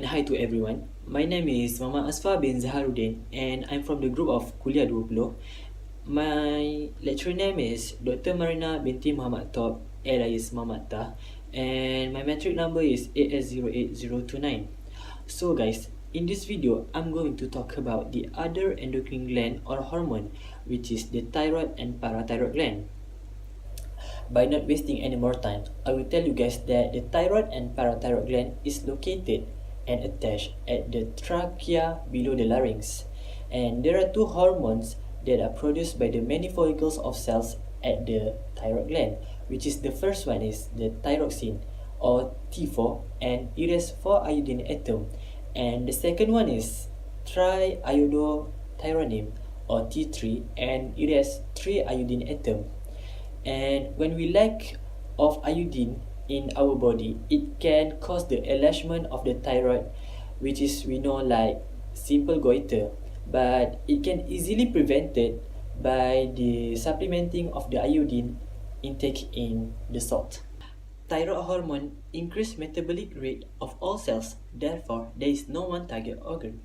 and hi to everyone. My name is Mama Azfar bin Zaharuddin and I'm from the group of Kuliah 20. My lecturer name is Dr. Marina binti Muhammad Top alias Muhammad Tah, and my metric number is AS08029. So guys, in this video, I'm going to talk about the other endocrine gland or hormone, which is the thyroid and parathyroid gland. By not wasting any more time, I will tell you guys that the thyroid and parathyroid gland is located and attached at the trachea below the larynx. And there are two hormones that are produced by the many follicles of cells at the thyroid gland, which is the first one is the thyroxine or T4 and it has 4 iodine atom, and the second one is triiodothyronine or T3 and it has 3 iodine atom. And when we lack of iodine in our body, it can cause the enlargement of the thyroid, which is we know like simple goiter, but it can easily prevented by the supplementing of the iodine intake in the salt. Thyroid hormone increase metabolic rate of all cells, therefore there is no one target organ.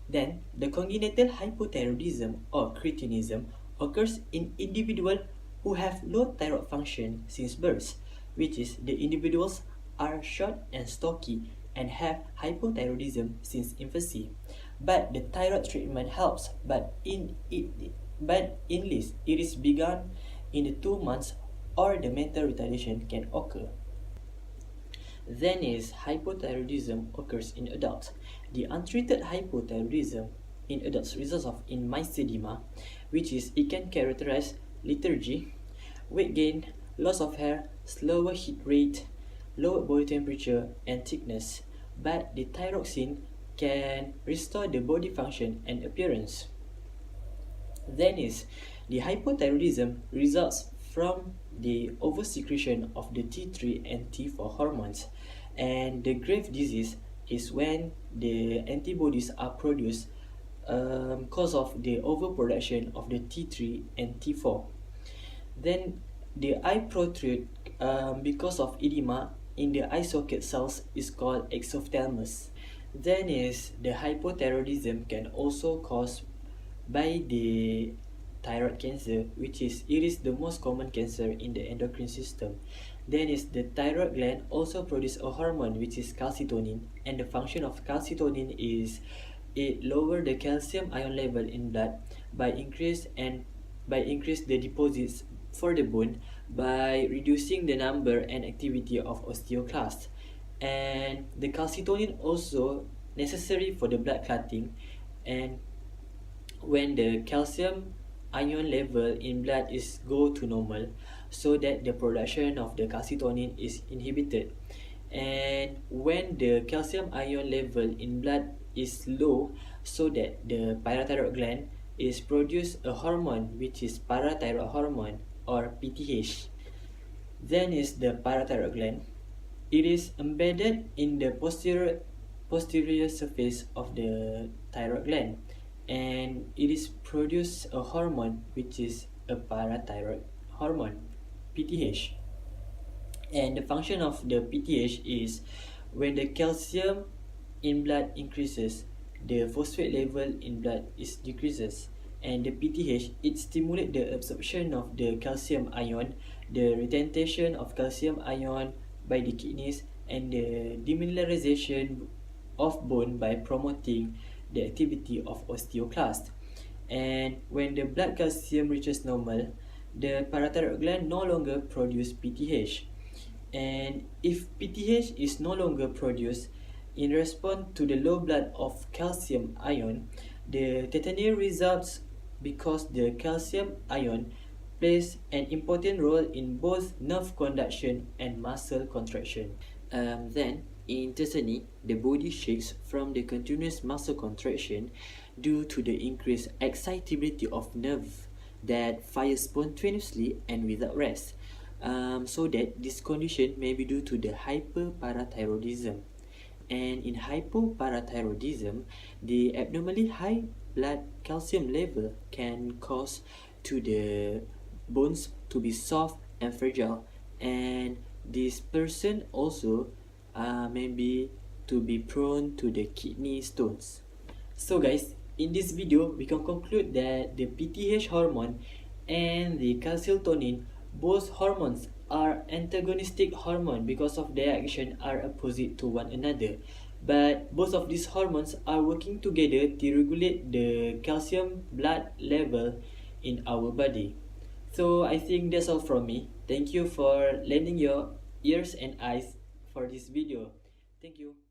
Then, the congenital hypothyroidism or cretinism occurs in individuals who have low thyroid function since birth, which is the individuals are short and stocky and have hypothyroidism since infancy. But the thyroid treatment helps, but in least it is begun in the 2 months or the mental retardation can occur. Then is hypothyroidism occurs in adults. The untreated hypothyroidism in adults results in mycedema, which is it can characterize lethargy, weight gain, loss of hair, slower heat rate, lower body temperature, and thickness. But the thyroxine can restore the body function and appearance. Then is the hypothyroidism results from the oversecretion of the T3 and T4 hormones, and the grave disease is when the antibodies are produced because of the overproduction of the T3 and T4. Then the eye protrude because of edema in the eye socket cells is called exophthalmos. Then is the hypothyroidism can also caused by the thyroid cancer, which is it is the most common cancer in the endocrine system. Then is the thyroid gland also produce a hormone which is calcitonin, and the function of calcitonin is it lower the calcium ion level in blood by increase the deposits for the bone by reducing the number and activity of osteoclasts. And the calcitonin also necessary for the blood clotting, and when the calcium ion level in blood is go to normal, so that the production of the calcitonin is inhibited. And when the calcium ion level in blood is low, so that the parathyroid gland is produce a hormone which is parathyroid hormone or PTH. Then is the parathyroid gland. It is embedded in the posterior surface of the thyroid gland, and it is produce a hormone which is a parathyroid hormone, PTH. And the function of the PTH is when the calcium in blood increases, the phosphate level in blood is decreases, and the PTH it stimulates the absorption of the calcium ion, the retention of calcium ion by the kidneys, and the demineralization of bone by promoting the activity of osteoclast. And when the blood calcium reaches normal, the parathyroid gland no longer produce PTH. And if PTH is no longer produced in response to the low blood of calcium ion, the tetany results because the calcium ion plays an important role in both nerve conduction and muscle contraction. Then, in tetany, the body shakes from the continuous muscle contraction due to the increased excitability of nerve that fire spontaneously and without rest. So that this condition may be due to the hyperparathyroidism. And in hypoparathyroidism, the abnormally high blood calcium level can cause to the bones to be soft and fragile, and this person also maybe to be prone to the kidney stones. So guys, in this video, we can conclude that the PTH hormone and the calcitonin, both hormones are antagonistic hormone because of their action are opposite to one another. But both of these hormones are working together to regulate the calcium blood level in our body. So I think that's all from me. Thank you for lending your ears and eyes for this video. Thank you.